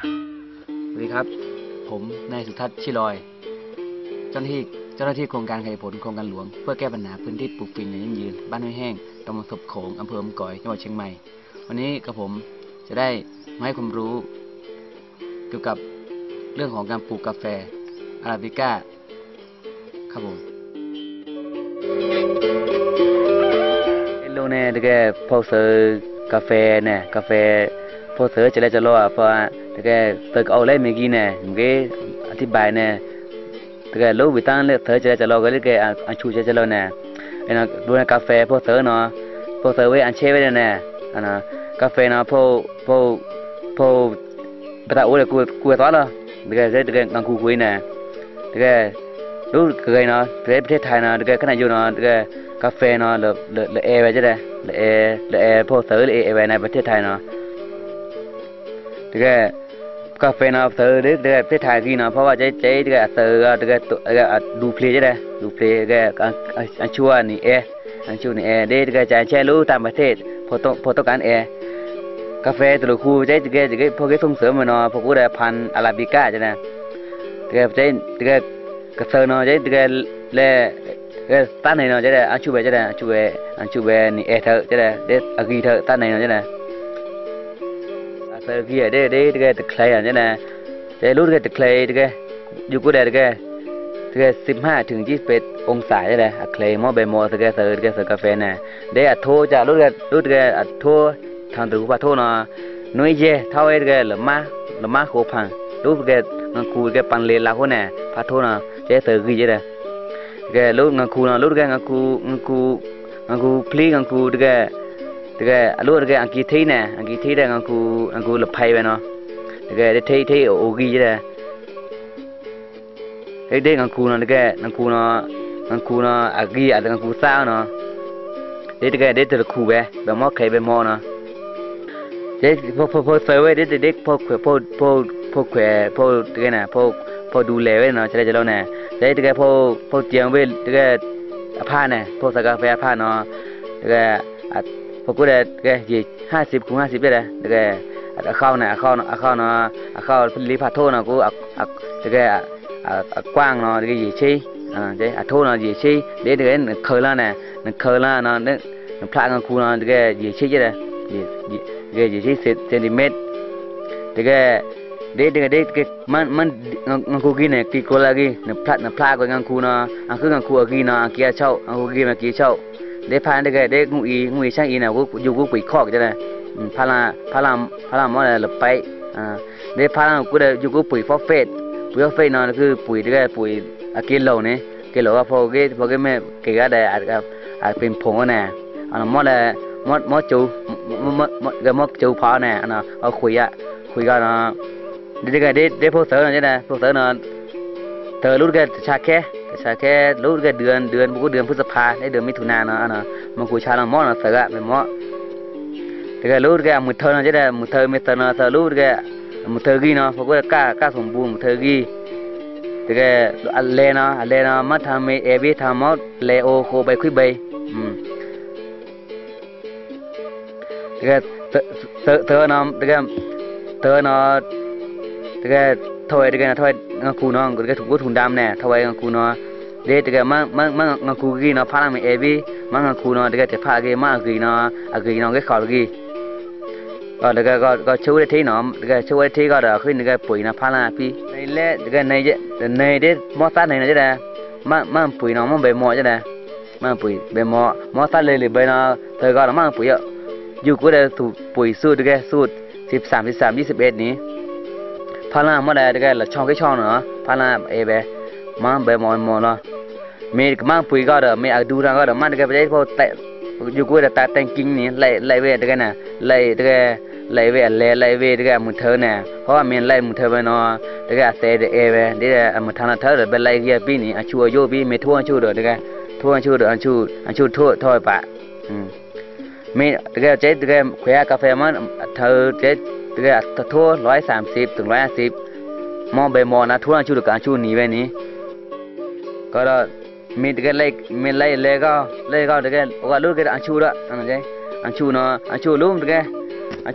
สวัสดีครับผมนายสุทัศน์ชิลอยเจ้าหน้าที่โครงการขยายผลโครงการหลวงเพื่อแก้ปัญหาพื้นที่ปลูกฝิ่นอย่างยั่งยืนบ้านห้วยแห้งตำบลศพโขงอำเภออมก๋อยจังหวัดเชียงใหม่วันนี้กับผมจะได้มาให้ความรู้เกี่ยวกับเรื่องของการปลูกกาแฟอาราบิก้าครับผมลูกเนี่ยตะแกพอเสือกาแฟเนี่ยกาแฟพอเสือจะได้จะรอเพราะตะแกเสือเอาเลยเมื่อกี้เนี่ยเมื่อกี้อธิบายเนี่ยตะแกรู้วิธีเลยเสือจะได้จะรอก็เลยแกอันชูจะรอเนี่ยไอ้น่ะดูในกาแฟพอเสือเนาะพอเสือไว้อันเชฟไว้เนี่ยอันน่ะกาแฟเนาะพอประตูเลยกูต่อแล้วตะแกกังคูคุยเนี่ยตะแกรู้เคยเนาะประเทศไทยเนาะตะแกขนาดอยู่เนาะตะแกกาแฟเนาะเลเอไปจะได้เลเอพอเสือเลเอไปในประเทศไทยเนาะตะแกกาแฟเนาะเสือเด็กประเทศไทยกี่เนาะเพราะว่าใจตะแกเสือตะแกดูเพลย์จะได้ดูเพลย์ตะแกอันชัวนี่อันชัวนี่เด็กตะแกจะแช่รู้ตามประเทศพอต้องการกาแฟตัวคู่ใจตะแกพอแกส่งเสริมมาเนาะพอกูได้พันอาราบิก้าจะได้ตะแกใจตะแกกระเสือเนาะใจตะแกเลตั้งไหนเนาะจะได้อันชูเบจะได้อันชูเบนี่เธอจะได้เด็ดอากีเธอตั้งไหนเนาะจะได้เสือกี้เด็ดตะแกตะไคร้จะได้จะรู้ตะแกตะไคร้ตะแกอยู่กูได้ตะแก15 ถึง 21 องศาจะได้ตะไคร้มอเบมอตะแกเสือกาแฟน่ะเด็ดอัดโทจะรู้ตะแกอัดโททางตะกุปะโทเนาะนุ้ยเจเท่าตะแกละมาโคพังรู้ตะแกงังคูตะแกปันเลลาโคน่ะพะโทเนาะจะเสือกี้จะได้แกลูกงังคูเนาะลูกแกงังคูพลีงังคูตะแกลูกตะแกอังกีทีเนี่ยอังกีทีได้งังคูละไพ่ไปเนาะตะแกได้ทีโอกีจะได้เด็กงังคูเนาะตะแกงังคูเนาะอากีอาจจะงังคูซ่าเนาะเด็กตะแกเด็กตะคูแบบมอไข่แบบมอเนาะเด็กพอเซอร์ไว้เด็กพอแขวพอตะแกน่ะพอดูแลไว้เนาะจะได้จะเล่าเนี่ยแต่ตะแกพอเจียงเว้ตะแกผ้าเนี่ยพอสักกาแฟผ้าเนาะตะแกพอกูได้ตะแกยี่50 คูณ 50ได้ตะแกเข้าเนี่ยเข้าลีพาโทเนาะกูตะแกกว้างเนาะตะแกยี่ชี้เจ๊โทเนาะยี่ชี้เด็กตะแกเคยแล้วเนี่ยเคยแล้วเนาะเนี่ยพลาดกันคูเนาะตะแกยี่ชี้ได้ยี่ชี้เซนติเมตรตะแกเด็กมันงังคูกินเนี่ยกี่คนละกี่เนี่ยพลาดกับงังคูเนาะอันคืองังคูกี่เนาะกี่เช่างังคูกี่มากี่เช่าเด็กพานเด็กงูอีช่างอีเนี่ยกูอยู่กูปีคอกจะได้พาราหมอเลยหลบไปเด็กพารากูได้อยู่กูปีฟอเฟตเนาะคือปุ๋ยเด็กปุ๋ยกิโลเนี่ยกิโลก็พอแม่เกี่ยได้อาจเป็นผงเนี่ยอันหมอเลยหมอจูพอเนี่ยอันน่ะเอาคุยกันเนาะเด็กพวกเสือเนาะใช่ไหมพวกเสือเนาะเธอรู้แกชาแค่รู้แกเดือนพวกเดือนพฤษภาในเดือนมิถุนายนเนาะมันกูชาเนาะหม้อเนาะเสือเป็นหม้อแต่แกรู้แกมุดเธอเนาะใช่ไหมมุดเธอไม่เสือเนาะเธอรู้แกมุดเธอกี้เนาะพวกก็กล้าสมบูรณ์มุดเธอกี้แต่แกอัลเลเนาะมาทำเอวีทำมอเลโอโคใบคุยใบแต่แกเธอเนาะแต่แกเธอเนาะตะแกถอยงังคูเนาะตะแกถูกถุงดำเนี่ยถอยงังคูเนาะเด็กตะแกมันงังคูกี้เนาะพารามีเอวีมันงังคูเนาะตะแกจะพากี้มากี้เนาะกี้เนาะก็ขอกี้ก็ตะแกก็ช่วยทีเนาะตะแกช่วยทีก็เดี๋ยวขึ้นตะแกปุ๋ยเนาะพาราพี่ในเล่ตะแกในเด็ดมอซ่าในจะได้มันปุ๋ยเนาะมันใบมอจะได้มันปุ๋ยใบมอซ่าเลยใบเนาะเธอก็มันปุ๋ยอยู่ก็ได้ถูกปุ๋ยสูตรตะแกสูตร13 21นี้พาราหมดเลยตะแกละช่องเนาะพาราเบมันเบมอนเนาะมีมันปุ๋ยก็เด้อมีดูรังก็เด้อมันตะแกไปได้พอแต่อยู่กูได้แต่งกิ่งนี่ไล่เวตะแกน่ะไล่ตะแกไล่เวตะแกมุเธอเนี่ยเพราะว่ามีไล่มุเธอไปเนาะตะแกเซเดเบเดี๋ยวมุทานาเธอเด้อไปไล่เกียปีนี่อันชัวโยปีมีทั่วชูเด้อตะแกทั่วชูเด้ออันชูทั่วถอยปะมีตะแกเจ๊ตะแกแขวกาแฟมันเธอเจ๊ตะแกทั่ว130 ถึง 150มอเบมอนะทั่วชูเด้อกันชูหนีไปนี่ก็มีตะแกไล่ก็ตะแกว่าลูกแกอันชูละอันเจ๊อันชูเนาะอันชูลุ่มตะแก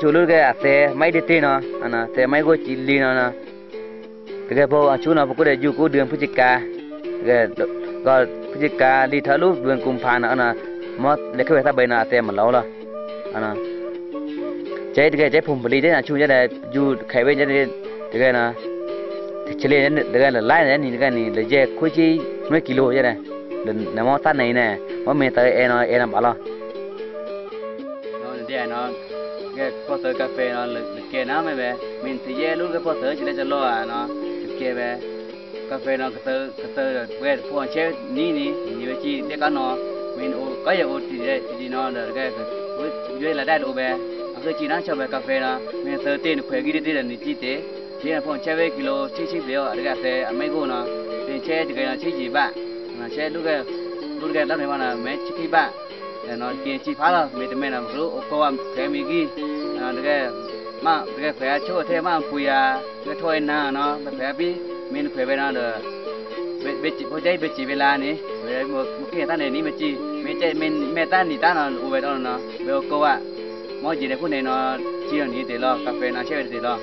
chú lúc cái xe máy đi tên nó anh xe máy của chị Ly nó cái bộ chú nó có để du cố đường Phujika cáiก็พฤศจิกาลีทะลุเดือนกุมภาพันธ์นะมอเล็กๆถ้าไปนะเต็มหมดแล้วล่ะนะใจใจผมผลิตได้นะชูจะได้อยู่ใครเว้นจะได้เด็กนะเฉลี่ยเนี่ยเด็กละไล่เนี่ยนี่เด็กนี่เลยเจ้คุยจีไม่กิโลจะได้เดินในมอสั้นไหนเนี่ยมอเมตรเอ็นบ้าล่ะนอนเดี๋ยวนะแกพอเสิร์ฟกาแฟนะหรือแกน้ำไม่แบบมินที่เย่ลูกก็พอเสิร์ฟจะได้จะรอนะแกแบบกาแฟนะก็เตอเวทพวกเชฟนี่เวทีเด็กกันเนาะมินโอก็อย่าโอทีเนาะเด็กก็ด้วยละได้ดูแบบคือจีน่าชอบแบบกาแฟนะมินเตอเต้นเผยกี่เดือนนี่จีเต้ที่พวกเชฟกิโลชี้เดียวเด็กก็เตะไม่กูเนาะเป็นเชฟเด็กก็ชี้จีบ้าเชฟลูกก็ตั้งแต่วันน่ะแม่ชี้บ้าเนาะกินชี้ฟ้าละไม่แต่แม่น่ะรู้ก็ว่าแกมีกี่เด็กก็มาเด็กก็แฝงชั่วเท่มาปุยาเด็กถ้วยน้าเนาะแฝงพี่มินเผยไปนั่นเลยเบจิพอใจเบจิเวลานี่เวลามุกี้ท่านเนี่ยนี่เบจิไม่ใจมินแม่ท่านนี่ท่านน่ะอุเบตอนเนาะเบลก็ว่าหมอจีเนี่ยพูดเนี่ยเนาะจีนนี่เตลอกาแฟน่ะเชื่อเตลอ